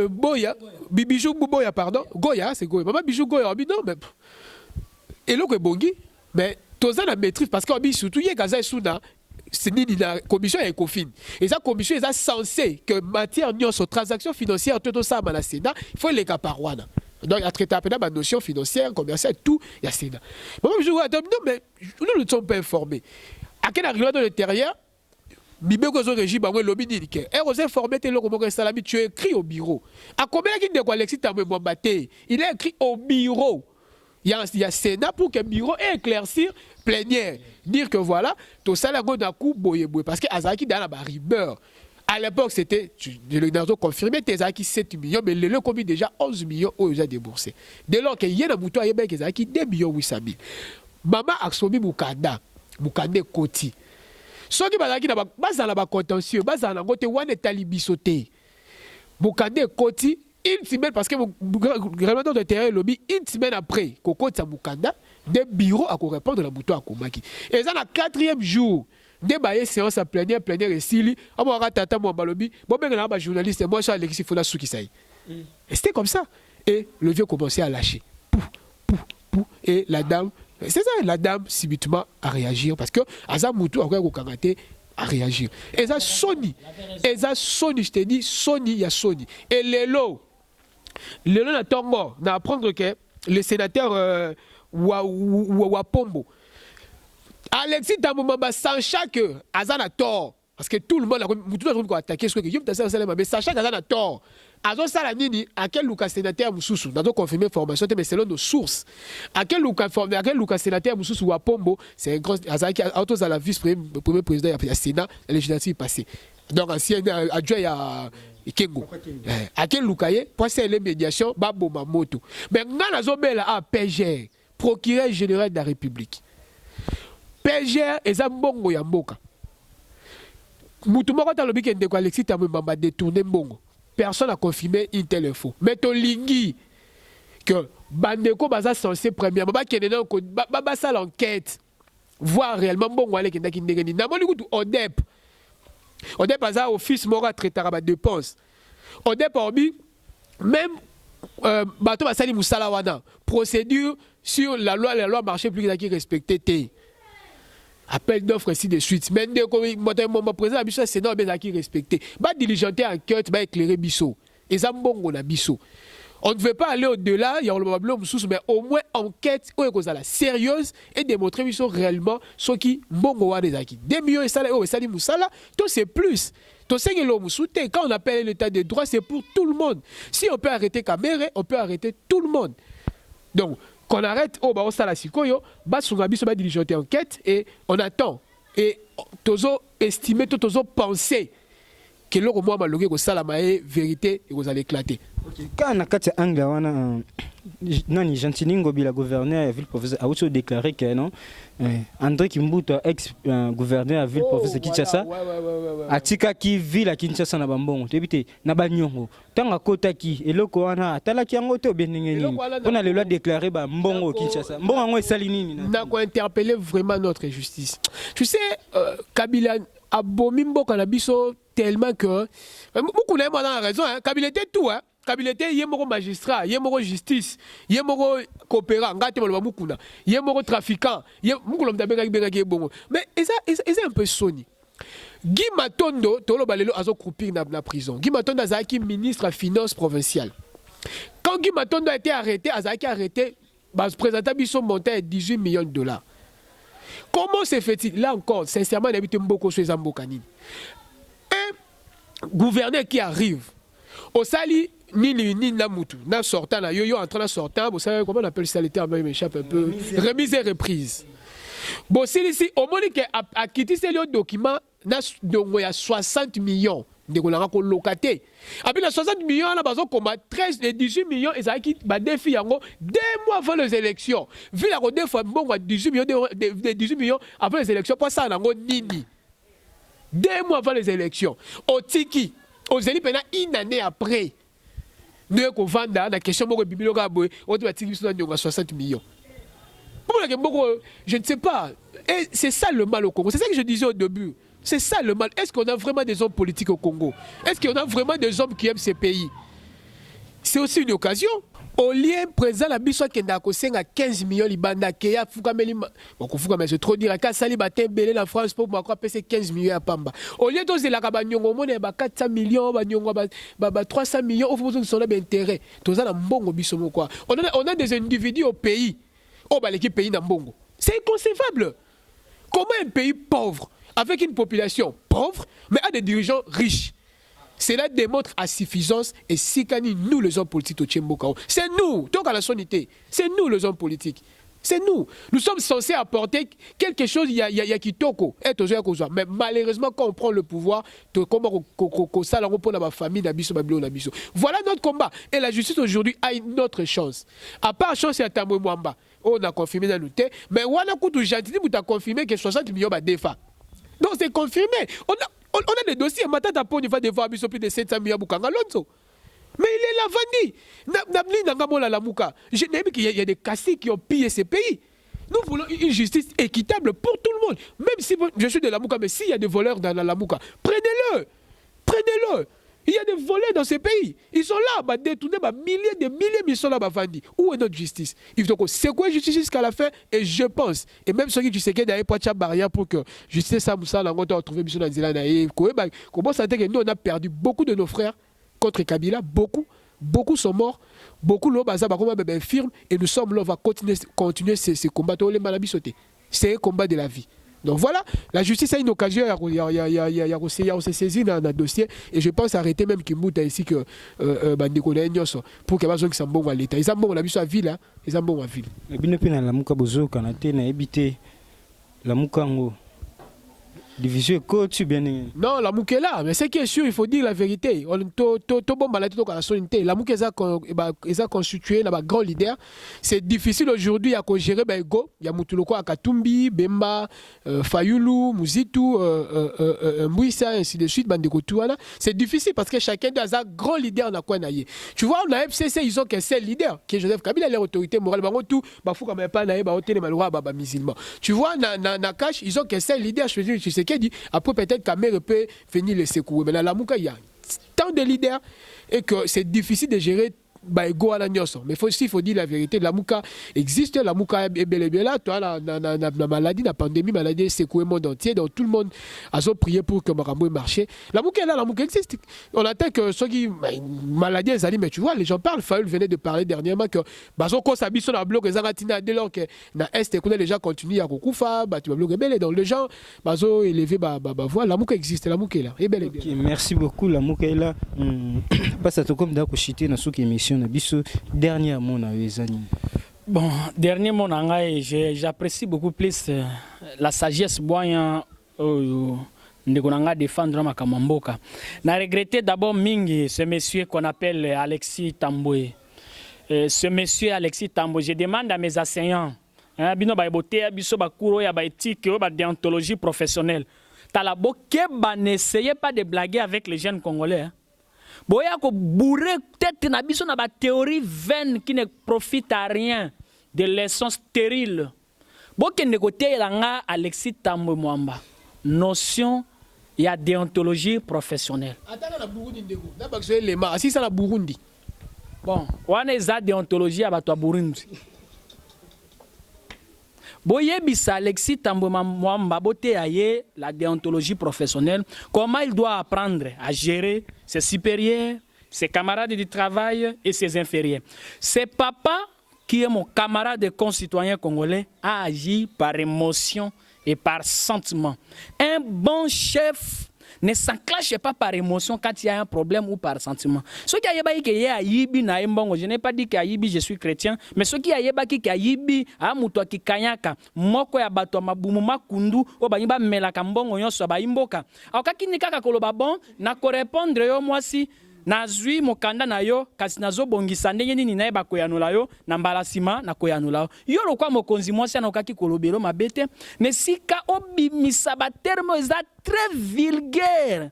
boya bijou boya pardon goya c'est goya maman bijou goya non mais et là que bongi mais toza na maîtrise parce que surtout yé gaza souda c'est la commission est confine. Et cette commission est censée que matière de transaction financière tout ça à Sénat, il faut les cas par one. Donc il y a traité la notion financière, commerciale, tout, il y a Sénat. Moi je vois non mais nous ne sommes pas informés. À quel arrive dans l'intérieur, Bibé Gozo régime bah ouais lobby dit que et vous informez tes locaux comme salami tu écrit au bureau. À combien qui de quoi Alexis Tambwe Mwambate, il est écrit au bureau. Il y a Sénat pour que le bureau éclaircir plénière. Dire que voilà, tout ça, là, on a coup boye. Parce que Azaki, dans la rumeur, à l'époque, c'était, je l'ai confirmé, Azaki 7 millions, mais le commis déjà 11 millions où il a déboursé. Dès lors qu'il y a un bouton à Yébek, Azaki 2 millions 800 000. Maman a soumi Moukanda Koti. Ce qui m'a dit, c'est un contentieux, c'est un côté où on est allé sauter. Moukanda Koti. Une semaine, parce que le règlement de terrain lobby, une semaine après, Koko Tsamukanda, des bureaux à répondre à la bouton à Komaki. Et ça, le 4e jour, des baillés séances à plénière et Sili, à moi, Tata, moi, Balobi, bon, ben, là, journaliste, et moi, je suis Alexis Fola Soukisaï. Et c'était comme ça. Et le vieux commençait à lâcher. Pouf, pouf, pouf. Et la dame, c'est ça, la dame, subitement, à réagir, parce que, Azam Moutou, après, au Kangate, à réagir. Et ça, Sony, je te dis, Sony, il y a Sony. Et les lots, le long de mort, on apprendre que le sénateur Wapombo, Alexis Tambwe sachant que Azan a tort, parce que tout le monde a attaqué ce que mais sachant qu'Azan a tort, Azan Salanini, à quel Lucas sénateur Moussoussou, nous avons confirmé formation, mais selon nos sources, à quel Lucas sénateur Moussoussou Wapombo, c'est un grand Azan qui a autos à la vice-premier président du Sénat, la législative passée. Donc, ancien adjoint à Kengo. À quel Lukaye, pour c'est les médiations, Babo Mamoto. Mais nous avons PGR, procureur général de la République. PGR est un bongo yamboka. Moutoumoko dans le week-end de Alexis Tambwe Mwamba détourné bongo. Personne n'a confirmé une telle info. Mais ton lingui que Bandeko baza censé premier, baba qui est dans baba ça l'enquête, voir réellement bongo avec qui ndengeni. Namoni kutu ODEP. ODEP a office mora traitera ba dépense. ODEP a même bateau basali musala wana procédure sur la loi marché public qui respecté té. Appel d'offres ainsi de suite. Mais dès que mon président a biso Sénat ben qui respecté. Ba diligenter enquête, ba éclairer biso. Et ça mbongo na biso. On ne veut pas aller au-delà, il y a le problème, mais au moins enquête sérieuse et démontrer qu'ils sont réellement ceux qui mbongo des acquis. 2 millions et ça, tout c'est plus. Quand on appelle l'état de droit, c'est pour tout le monde. Si on peut arrêter Kamere, on peut arrêter tout le monde. Donc, qu'on arrête, on s'en la sikoyo, on va diligenter enquête et on attend. Et tozo estimer, tozo penser que l'on va maloguer que ça la vérité et vous allez éclater. Quand on a quatre angles, nani Gentiningo bila gouverneur ville province a aussi déclaré que non André Kimbuta ex gouverneur à ville province Kinshasa atika ki ville à Kinshasa na bambongo tebite na banyongo tanga kota ki eloko wana atala ki yango to benengeni on a le loi déclarer ba mbongo Kinshasa mbongo ngo esali nini na ko interpeller vraiment notre justice. Tu sais Kabila a bomi mboka na biso tellement que beaucoup n'a pas raison hein Kabila était tout hein. Kabila était yemoko magistrat, yemoko justice, yemoko coopérant, ngate mo mukuna, yemoko trafiquant, yemoko mtabeka bengaki bongo. Mais c'est un peu Sony. Guy Matondo tolo balelo azo croupir na prison. Guy Matondo azaki ministre à finance provinciale. Quand Guy Matondo a été arrêté, azaki arrêté, présentant biso monté à 18 millions de dollars. Comment se fait-il là encore sincèrement d'habiter mboko chez Zambokani. Un gouverneur qui arrive au Sali ni na mutu na sortant na yo en train de sortant, vous savez comment on appelle ça, le terme m'échappe un peu, remise et reprise. Bon, c'est ici au moins que a quitté ce document na donc il y a 60 millions de dollars ko locaté. Après les 60 millions là bazo comme 13 et 18 millions et ça qui ba défi yango 2 mois avant les élections. Vu la rodé fois bon 18 millions de 18 millions avant les élections pour ça nango nini. 2 mois avant les élections. Au tiki, aux élus pendant une année après. Nous avons vendu la question de bibliothèque, on doit tirer 60 millions. Je ne sais pas. Et c'est ça le mal au Congo. C'est ça que je disais au début. C'est ça le mal. Est-ce qu'on a vraiment des hommes politiques au Congo? Est-ce qu'on a vraiment des hommes qui aiment ces pays? C'est aussi une occasion. Au lieu président la biso qui n'a à 15 millions libanda qui a foukameli mais c'est trop dire à sali batin belé la France pour moi payer 15 millions à Pamba. Au lieu de la kabanyongo mone ba 400 millions banyongo ba 300 millions au besoin de son intérêt. Tout ça na mbongo biso quoi. On a des individus au pays. Oh bah l'équipe pays na mbongo. C'est inconcevable. Comment un pays pauvre avec une population pauvre mais a des dirigeants riches? Cela démontre à suffisance et si nous les hommes politiques au Tchembokao. C'est nous, donc à la sonité, c'est nous les hommes politiques. C'est nous. Nous sommes censés apporter quelque chose, il y a qui toko, mais malheureusement quand on prend le pouvoir, comment ça la pour la famille d'Abisso, Babiso. Voilà notre combat. Et la justice aujourd'hui a une autre chance. À part chance, c'est à Tamou Mwamba. On a confirmé dans le thé, mais on a coûté gentil, vous avez confirmé que 60 millions de défats. Donc c'est confirmé. On a des dossiers, Matata Pony va devoir plus de 700 millions de Alonso. Mais il est la vanille. Je n'ai qu'il y a des caciques qui ont pillé ces pays. Nous voulons une justice équitable pour tout le monde. Même si je suis de la Mouka, mais s'il y a des voleurs dans la Mouka, prenez-le. Prenez-le. Il y a des voleurs dans ces pays. Ils sont là, détournés, milliers de milliers, ils sont là, vendus. Où est notre justice? Il faut que c'est quoi la justice jusqu'à la fin? Et je pense, et même ceux qui sais qu'il y a une barrière pour que justice ça, on a retrouvé Mission Zélanda. Comment ça fait que nous, on a perdu beaucoup de nos frères contre Kabila, beaucoup sont morts, beaucoup l'ont firme, et nous sommes là, on va continuer ces combats. C'est un combat de la vie. Donc voilà, la justice a une occasion, il y a saisi dans le dossier, et je pense arrêter même Kimbuta ici que Nicolas Nyoso, pour que les gens soient bons à l'État. Ils sont bons à la ville, ils sont bons à la ville. La Mouka Bozo, Kanate, n'a évité la Moukango. Division coach bien. Non, la Mouka est là, mais ce qui est sûr, il faut dire la vérité. La Mouka est constitué un grand leader. C'est difficile aujourd'hui à gérer. Il y a Moutuloko Akatumbi, Bemba, Fayulu, Muzitu, Mbouissa, ainsi de suite. C'est difficile parce que chacun a un grand leader. Tu vois, on a FCC, ils ont qu'un seul leader, qui est Joseph Kabila, l'autorité morale. Tu vois, Nakash, ils ont qu'un seul leader. Je veux dire, tu sais qui dit après peut-être Kamere peut venir les secouer, mais dans la Mouka il y a tant de leaders et que c'est difficile de gérer Baïgo à la Nyoso. Mais il faut dire la vérité, la Mouka existe, la Mouka est bel et bien là, toi la maladie, la pandémie, maladie secouée le monde entier, donc tout le monde a prié pour que Marambo marche. La Mouka est là, la Mouka existe. On attend que ceux qui maladie est allée, mais tu vois, les gens parlent. Fayoul venait de parler dernièrement que Bazoko s'habille sur la bloc, dès lors que na Est, les gens continuent à Koukoufa, tu vas bloquer belle, donc les gens, Bazo élevé, voilà, la Mouka existe, la Mouka est là, et bel et bien. Okay, merci beaucoup, la Mouka est là. Passe à tout comme d'accord, chité dans cette émission. Dernièrement, bon, dernièrement, j'apprécie beaucoup plus la sagesse boyan de défendre ma Kamamboka. Na regretté d'abord Mingi, ce monsieur qu'on appelle Alexis Tamboué. Ce monsieur Alexis Tamboué, je demande à mes enseignants, bino ba boté biso ba cours ya ba éthique ba déontologie professionnelle. Talabo ke n'essayez pas de blaguer avec les jeunes Congolais. Boya ko bourrer tête na biso na ba théorie vaine qui ne profite à rien, de leçons stériles. Boke négoté langa Alexis Tamboué Mwamba. Notion il y a déontologie professionnelle. Attends la Burundi ndeko. Na bakso lema asisa la Burundi. Bon, wana eza déontologie abato Burundi. Boyebisa Alexis Tamboué Mwamba boté aye la déontologie professionnelle, comment il doit apprendre à gérer ses supérieurs, ses camarades du travail et ses inférieurs. C'est papa qui est mon camarade et concitoyen congolais, a agi par émotion et par sentiment. Un bon chef ne s'enclenche pas par émotion quand il y a un problème ou par sentiment. Ce qui a yibi na mbongo, je n'ai pas dit que yibi je suis chrétien, mais ce qui a yibi a muto ki kanyaka moko ya bato mabumu makundu o banyiba melaka mbongo nyonso ba imboka. Akaki ni kaka koloba bon na ko répondre yo mwasi nazwi mokanda na yo kasi nazo bongisa ndenge nini na yeba koyanula yo na mbala sima na koyanula yo lokwa mokonzi mwasi na okaki kolobelo mabete mais sika obimisa ba terme eza très vulgaire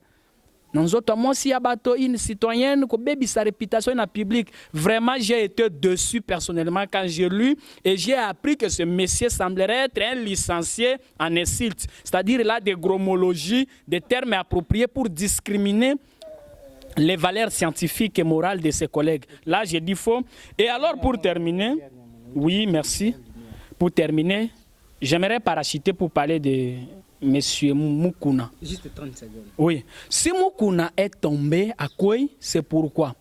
nanzoto mwasi ya bato une citoyenne ko bebi sa réputation na public. Vraiment j'ai été déçu personnellement quand j'ai lu et j'ai appris que ce monsieur semblerait être un licencié en insulte, c'est-à-dire il a des gromologies, des termes appropriés pour discriminer les valeurs scientifiques et morales de ses collègues. Là, j'ai dit faux. Et alors, pour terminer, oui, merci. Pour terminer, j'aimerais parachuter pour parler de M. Mukuna. Juste 30 secondes. Oui. Si Mukuna est tombé à Koué, c'est pourquoi?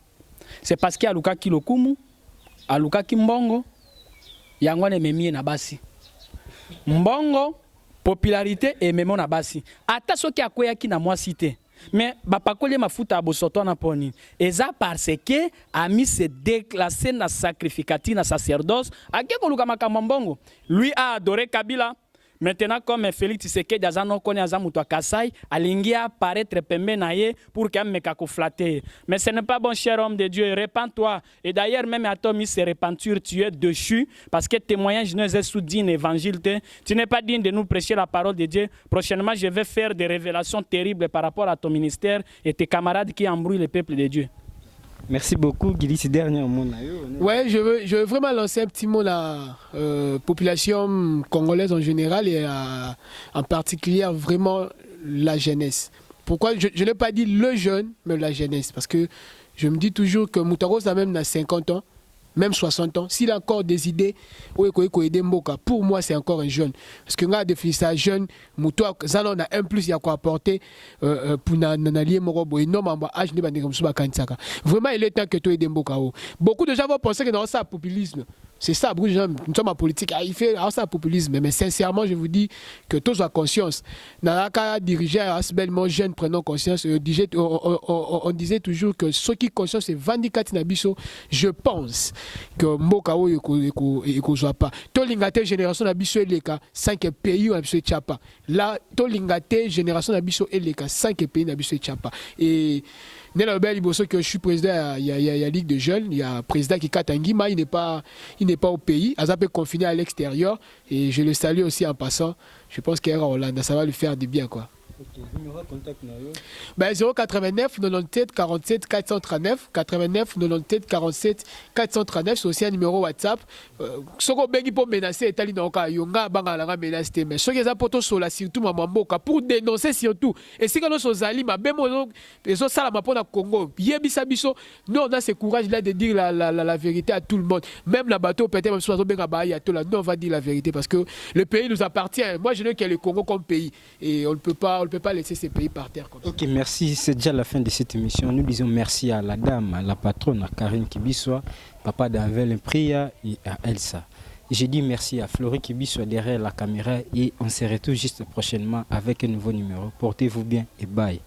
C'est parce qu'il y a Luka Kilokumu, a Luka Kimbongo, Yangwane Memie Nabasi. Mbongo, popularité et Memon Nabasi. Ata ce qui a Koué qui n'a moi cité. Mais bapakole mafuta abosoto na poni eza parce que ami se déclassé na sacrificatif na sacerdoce ake koluka makambo mbongo. Lui a adoré Kabila. Maintenant, comme Félix Tshisekedi azano kone azamuto Kasai, alingi apparaître pembe naye pour qu'il me flatter. Mais ce n'est pas bon, cher homme de Dieu, répands-toi. Et d'ailleurs, même à toi, se repentir, tu es déchu parce que témoignage ne est sous digne évangile. Tu n'es pas digne de nous prêcher la parole de Dieu. Prochainement, je vais faire des révélations terribles par rapport à ton ministère et tes camarades qui embrouillent le peuple de Dieu. Merci beaucoup, Guili. C'est dernier mot. Ouais, je veux vraiment lancer un petit mot à la population congolaise en général et en particulier vraiment la jeunesse. Pourquoi je n'ai pas dit le jeune, mais la jeunesse? Parce que je me dis toujours que Moutaros a même 50 ans, même 60 ans, s'il a encore des idées, pour moi c'est encore un jeune. Parce que là, définir ça jeune, Moutoua, ça on a un plus, il y a quoi apporter pour n'allier Morobo énorme âge de vraiment, il est temps que tu aies des Mboka. Beaucoup de gens vont penser que dans ça, populisme. C'est ça, beaucoup de gens, nous sommes en politique, il fait ça populisme. Mais sincèrement, je vous dis que tous ont conscience. Dans dirigeant Asbellement jeune, prenons conscience. On disait toujours que ceux qui conscience, c'est Vandikati Nabiso. Je pense que Mbokao ne soit pas. Tolingate génération Nabiso et les cas, 5 pays Nabiso et Tchapa. Là, Tolingate génération Nabiso et les cas, 5 pays Nabiso et Tchapa. Et que je suis président, il y a Ligue de jeunes, il y a président qui Katangima, il n'est pas au pays, Azapé confiné à l'extérieur et je le salue aussi en passant. Je pense qu'à Hollande, ça va lui faire du bien quoi. Okay. Numéro de contact, ben 089 97 47 439 89 97 47 439, c'est aussi un numéro WhatsApp. Ce qu'on béni pour menacer Etali Noka Yonga Bangalanga menacer mais ce qui est important sur la surtout Mamboka pour dénoncer surtout et si quand nous ali ma bémo les autres ça la pour la Congo yebisa biso nous on a ce courage là de dire la vérité à tout le monde même la bateau peut-être même si on benga ba ya tout là nous on va dire la vérité parce que le pays nous appartient. Moi je veux qu'il y ait le Congo comme pays et on ne peut pas laisser ces pays par terre comme ça. Ok, merci. C'est déjà la fin de cette émission. Nous disons merci à la dame, à la patronne, à Karine Kibiswa, papa d'Anvel Priya et à Elsa. J'ai dit merci à Florie Kibiswa derrière la caméra et on se retrouve juste prochainement avec un nouveau numéro. Portez-vous bien et bye.